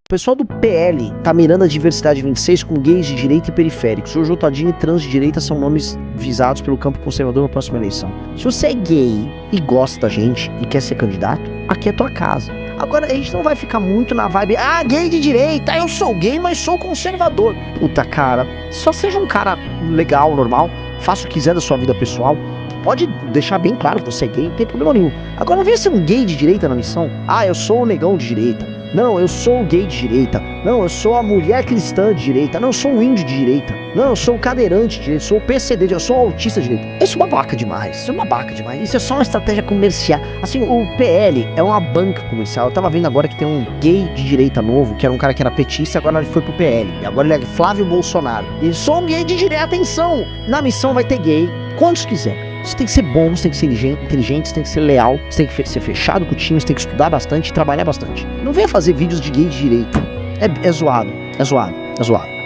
O pessoal do PL tá mirando a diversidade 26 com gays de direita e periféricos. O Jojo Todinho e trans de direita são nomes visados pelo campo conservador na próxima eleição. Se você é gay e gosta da gente e quer ser candidato, aqui é tua casa. Agora, a gente não vai ficar muito na vibe, gay de direita, eu sou gay, mas sou conservador. Puta, cara, só seja um cara legal, normal, faça o que quiser da sua vida pessoal. Pode deixar bem claro que você é gay, não tem problema nenhum. Agora, não venha ser um gay de direita na missão. Eu sou o negão de direita. Não, eu sou o gay de direita. Não, eu sou a mulher cristã de direita. Não, eu sou o índio de direita. Não, eu sou o cadeirante de direita. Eu sou o PCD, eu sou o autista de direita. Isso é uma babaca demais. Isso é uma babaca demais. Isso é só uma estratégia comercial. Assim, o PL é uma banca comercial. Eu tava vendo agora que tem um gay de direita novo, que era um cara que era petista, agora ele foi pro PL. E agora ele é Flávio Bolsonaro. E sou um gay de direita. Atenção! Na missão vai ter gay, quantos quiser. Você tem que ser bom, você tem que ser inteligente, você tem que ser leal, você tem que ser fechado com o time, você tem que estudar bastante e trabalhar bastante. Não venha fazer vídeos de gay de direita. É zoado, é zoado, é zoado.